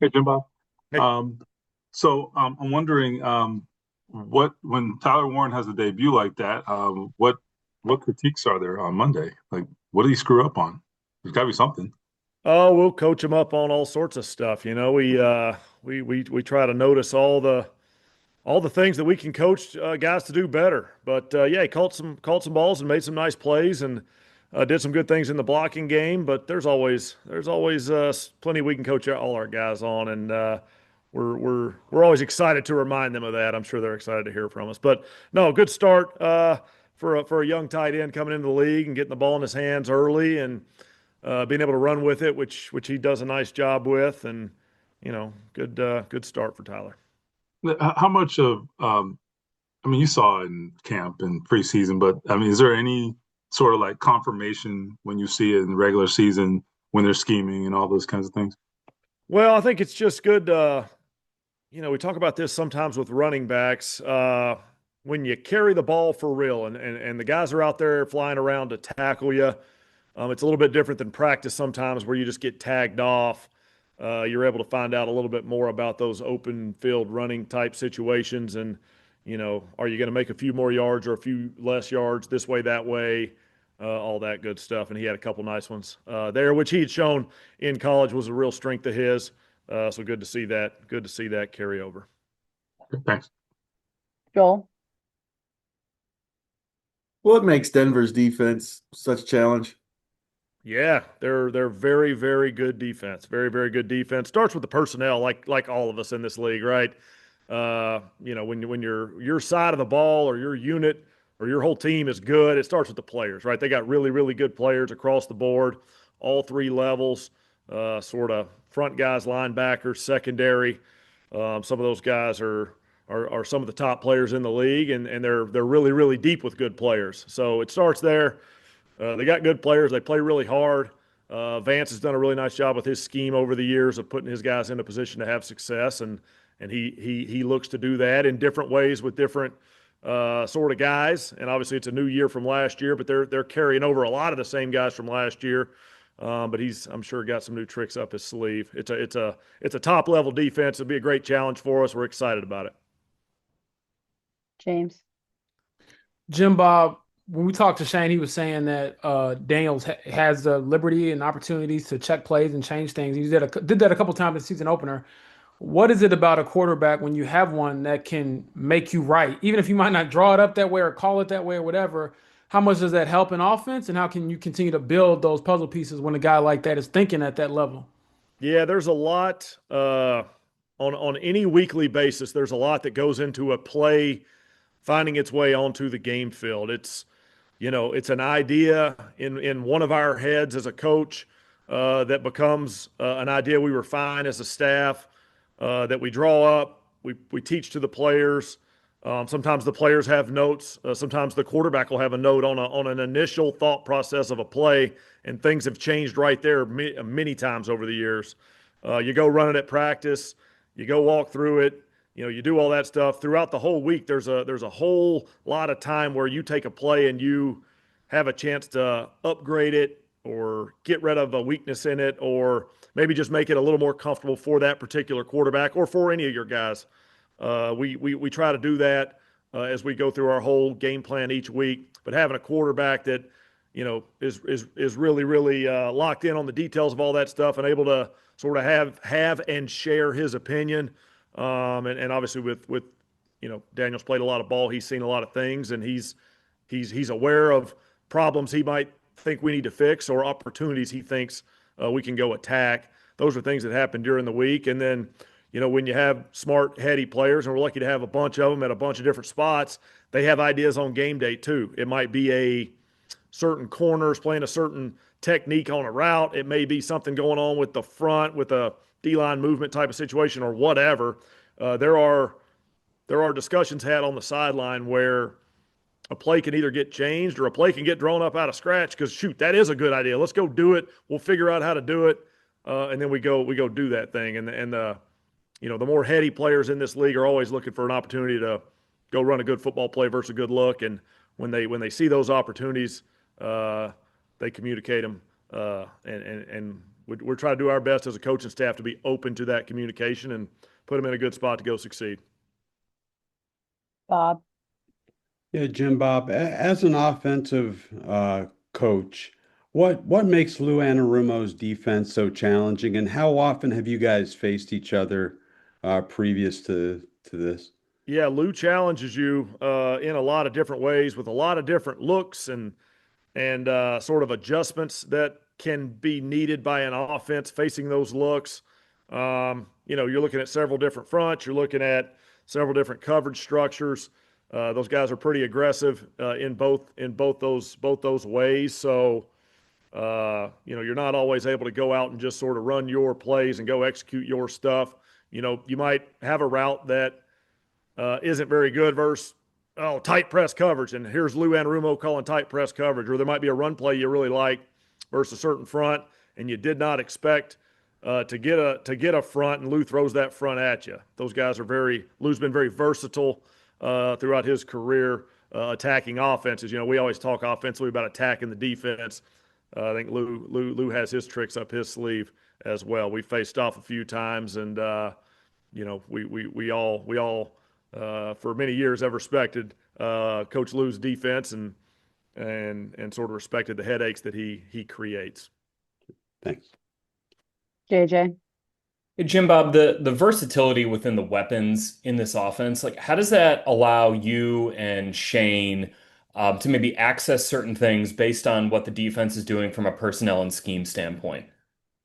Hey, Jim Bob. Hey, I'm wondering what when Tyler Warren has a debut like that, what critiques are there on Monday? Like, what did he screw up on? There's got to be something. oh, we'll coach him up on all sorts of stuff. We try to notice all the things that we can coach guys to do better. But yeah, he caught some balls and made some nice plays and did some good things in the blocking game. But there's always plenty we can coach all our guys on, and we're always excited to remind them of that. I'm sure they're excited to hear from us. But no, good start for a young tight end coming into the league and getting the ball in his hands early and being able to run with it, which he does a nice job with, and good start for Tyler. How much of I mean, you saw it in camp and preseason, but I mean, is there any sort of like confirmation when you see it in the regular season when they're scheming and all those kinds of things? Well, I think it's just good. We talk about this sometimes with running backs. When you carry the ball for real and the guys are out there flying around to tackle you, it's a little bit different than practice sometimes where you just get tagged off. You're able to find out a little bit more about those open field running type situations. And, are you going to make a few more yards or a few less yards this way, that way, all that good stuff. And he had a couple nice ones there, which he had shown in college was a real strength of his. So good to see that. Good to see that carry over. Thanks. Joel. What makes Denver's defense such a challenge? Yeah, they're very, very good defense. Very, very good defense. Starts with the personnel, like all of us in this league, right? When your side of the ball or your unit or your whole team is good, it starts with the players, right? They got really, really good players across the board, all three levels, sort of front guys, linebackers, secondary. Some of those guys are some of the top players in the league, and they're really, really deep with good players. So it starts there. They got good players. They play really hard. Vance has done a really nice job with his scheme over the years of putting his guys in a position to have success, and he looks to do that in different ways with different sort of guys. And obviously, it's a new year from last year, but they're carrying over a lot of the same guys from last year. But I'm sure, got some new tricks up his sleeve. It's a top level defense. It'll be a great challenge for us. We're excited about it. James. Jim Bob, when we talked to Shane, he was saying that Daniels has the liberty and opportunities to check plays and change things. He did that a couple times in the season opener. What is it about a quarterback when you have one that can make you right, even if you might not draw it up that way or call it that way or whatever? How much does that help in offense, and how can you continue to build those puzzle pieces when a guy like that is thinking at that level? Yeah, there's a lot on any weekly basis. There's a lot that goes into a play finding its way onto the game field. It's an idea in one of our heads as a coach that becomes an idea we refine as a staff that we draw up, we teach to the players. Sometimes the players have notes. Sometimes the quarterback will have a note on an initial thought process of a play, and things have changed right there many times over the years. You go run it at practice, you go walk through it. You do all that stuff throughout the whole week. There's a whole lot of time where you take a play and you have a chance to upgrade it or get rid of a weakness in it, or maybe just make it a little more comfortable for that particular quarterback or for any of your guys. We try to do that as we go through our whole game plan each week. But having a quarterback that is really, really locked in on the details of all that stuff and able to sort of have and share his opinion. And obviously with Daniel's played a lot of ball, he's seen a lot of things, and he's aware of problems he might think we need to fix or opportunities he thinks we can go attack. Those are things that happen during the week. And then, when you have smart, heady players, and we're lucky to have a bunch of them at a bunch of different spots, they have ideas on game day too. It might be a certain corners playing a certain technique on a route. It may be something going on with the front with a D-line movement type of situation or whatever. There are discussions had on the sideline where a play can either get changed or a play can get drawn up out of scratch because, shoot, that is a good idea. Let's go do it. We'll figure out how to do it, and then we go do that thing. And the more heady players in this league are always looking for an opportunity to go run a good football play versus a good look. And when they see those opportunities, they communicate them, and we're trying to do our best as a coaching staff to be open to that communication and put them in a good spot to go succeed. Bob. Yeah, Jim Bob, as an offensive coach, what makes Lou Anarumo's defense so challenging, and how often have you guys faced each other previous to this? Yeah, Lou challenges you in a lot of different ways with a lot of different looks and sort of adjustments that can be needed by an offense facing those looks. You're looking at several different fronts. You're looking at several different coverage structures. Those guys are pretty aggressive in both those ways. So, you're not always able to go out and just sort of run your plays and go execute your stuff. You might have a route that isn't very good versus tight press coverage, and here's Lou Anarumo calling tight press coverage. Or there might be a run play you really like versus a certain front, and you did not expect to get a front, and Lou throws that front at you. Those guys are Lou's been very versatile throughout his career attacking offenses. We always talk offensively about attacking the defense. I think Lou has his tricks up his sleeve as well. We faced off a few times, and we all for many years have respected Coach Lou's defense and sort of respected the headaches that he creates. Thanks. JJ. Hey, Jim Bob, the versatility within the weapons in this offense, like how does that allow you and Shane to maybe access certain things based on what the defense is doing from a personnel and scheme standpoint?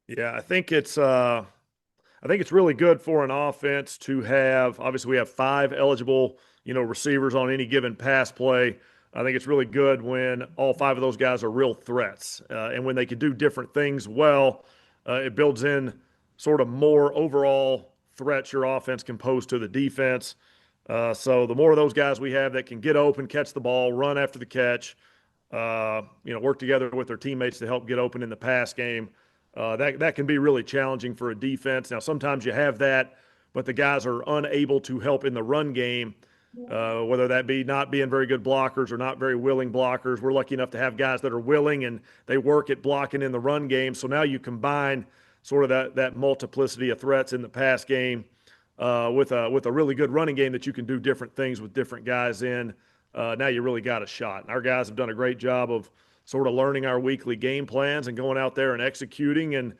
Yeah, I think it's really good for an offense to have. Obviously, we have 5 eligible, receivers on any given pass play. I think it's really good when all 5 of those guys are real threats, and when they can do different things well. It builds in sort of more overall threats your offense can pose to the defense. So the more of those guys we have that can get open, catch the ball, run after the catch, work together with their teammates to help get open in the pass game, that can be really challenging for a defense. Now, sometimes you have that, but the guys are unable to help in the run game, whether that be not being very good blockers or not very willing blockers. We're lucky enough to have guys that are willing and they work at blocking in the run game. So now you combine sort of that multiplicity of threats in the pass game with a really good running game that you can do different things with different guys in. Now you really got a shot. And our guys have done a great job of sort of learning our weekly game plans and going out there and executing. And,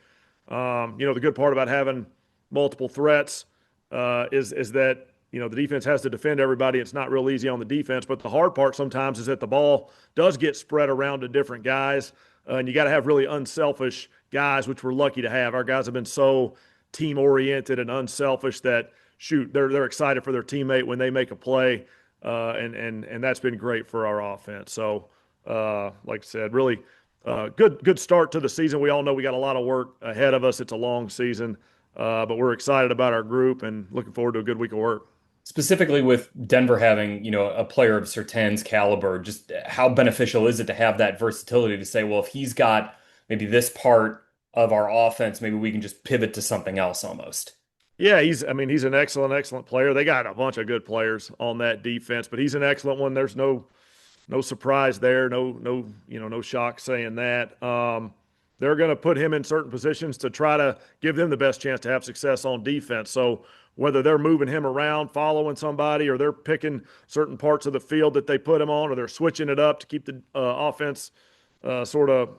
the good part about having multiple threats is that, the defense has to defend everybody. It's not real easy on the defense. But the hard part sometimes is that the ball does get spread around to different guys. And you got to have really unselfish guys, which we're lucky to have. Our guys have been so team-oriented and unselfish that, they're excited for their teammate when they make a play. And that's been great for our offense. So, like I said, really good start to the season. We all know we got a lot of work ahead of us. It's a long season, but we're excited about our group and looking forward to a good week of work. Specifically with Denver having, a player of Surtain's caliber, just how beneficial is it to have that versatility to say, well, if he's got maybe this part of our offense, maybe we can just pivot to something else almost. Yeah, he's an excellent player. They got a bunch of good players on that defense, but he's an excellent one. There's no surprise there. No shock saying that. They're going to put him in certain positions to try to give them the best chance to have success on defense. So whether they're moving him around, following somebody, or they're picking certain parts of the field that they put him on, or they're switching it up to keep the offense sort of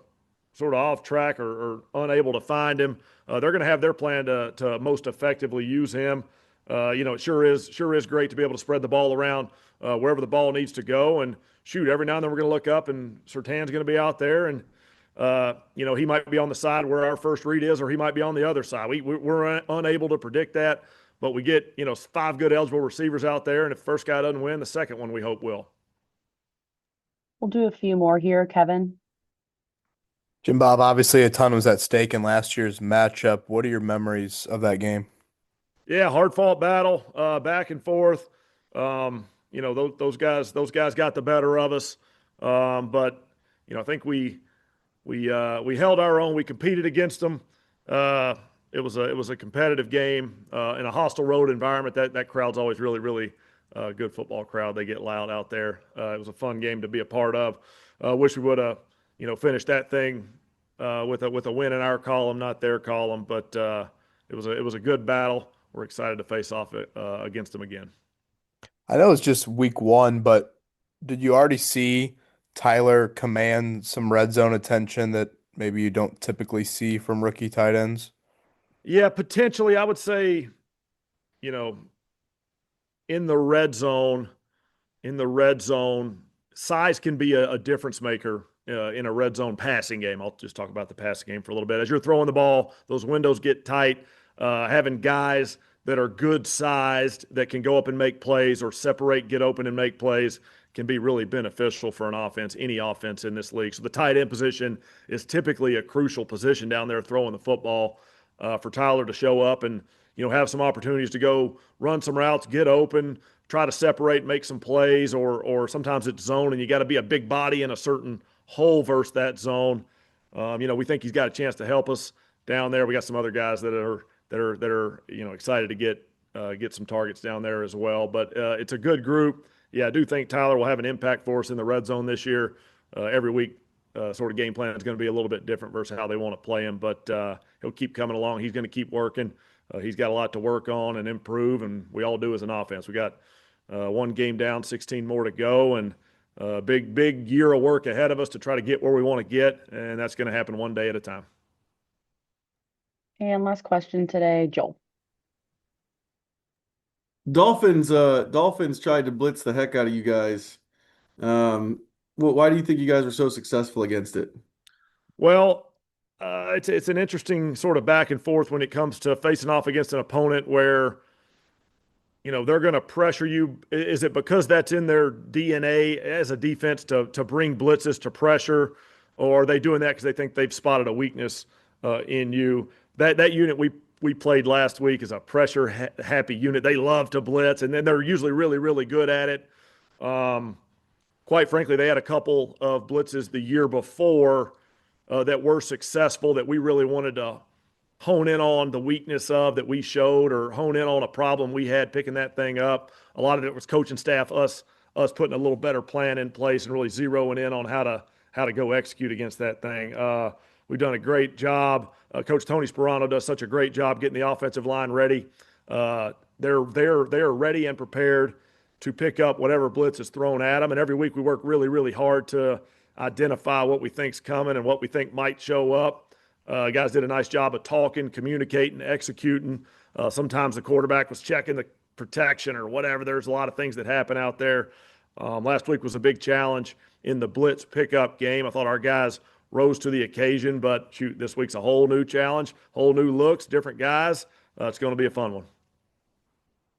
off track or unable to find him, they're going to have their plan to most effectively use him. It sure is great to be able to spread the ball around wherever the ball needs to go. And every now and then we're going to look up and Surtain's going to be out there, and he might be on the side where our first read is, or he might be on the other side. We're unable to predict that, but we get 5 good eligible receivers out there, and if the first guy doesn't win, the second one we hope will. We'll do a few more here, Kevin. Jim Bob, obviously a ton was at stake in last year's matchup. What are your memories of that game? Yeah, hard fought battle, back and forth. Those guys got the better of us. But I think we held our own. We competed against them. It was a competitive game in a hostile road environment. That crowd's always really, really good football crowd. They get loud out there. It was a fun game to be a part of. Wish we would have finished that thing with a win in our column, not their column. But it was a good battle. We're excited to face off against them again. I know it's just week one, but did you already see Tyler command some red zone attention that maybe you don't typically see from rookie tight ends? Yeah, potentially. I would say, you know, in the red zone, size can be a difference maker in a red zone passing game. I'll just talk about the passing game for a little bit. As you're throwing the ball, those windows get tight. Having guys that are good sized that can go up and make plays or separate, get open and make plays can be really beneficial for an offense, any offense in this league. So the tight end position is typically a crucial position down there throwing the football for Tyler to show up and have some opportunities to go run some routes, get open, try to separate, make some plays, or sometimes it's zone and you got to be a big body in a certain hole versus that zone. We think he's got a chance to help us down there. We got some other guys that are excited to get some targets down there as well. But it's a good group. Yeah, I do think Tyler will have an impact for us in the red zone this year. Every week, sort of game plan is going to be a little bit different versus how they want to play him. But he'll keep coming along. He's going to keep working. He's got a lot to work on and improve, and we all do as an offense. We got one game down, 16 more to go, and big year of work ahead of us to try to get where we want to get, and that's going to happen one day at a time. And last question today, Joel. Dolphins tried to blitz the heck out of you guys. Why do you think you guys were so successful against it? Well, it's an interesting sort of back and forth when it comes to facing off against an opponent where they're going to pressure you. Is it because that's in their DNA as a defense to bring blitzes to pressure, or are they doing that because they think they've spotted a weakness in you? That unit we played last week is a pressure happy unit. They love to blitz, and then they're usually really, really good at it. Quite frankly, they had a couple of blitzes the year before that were successful that we really wanted to hone in on the weakness of that we showed, or hone in on a problem we had picking that thing up. A lot of it was coaching staff, us putting a little better plan in place and really zeroing in on how to go execute against that thing. We've done a great job. Coach Tony Sperano does such a great job getting the offensive line ready. They're ready and prepared to pick up whatever blitz is thrown at them. And every week we work really, really hard to identify what we think's coming and what we think might show up. Guys did a nice job of talking, communicating, executing. Sometimes the quarterback was checking the protection or whatever. There's a lot of things that happen out there. Last week was a big challenge in the blitz pickup game. I thought our guys rose to the occasion, but shoot, this week's a whole new challenge, whole new looks, different guys. It's going to be a fun one.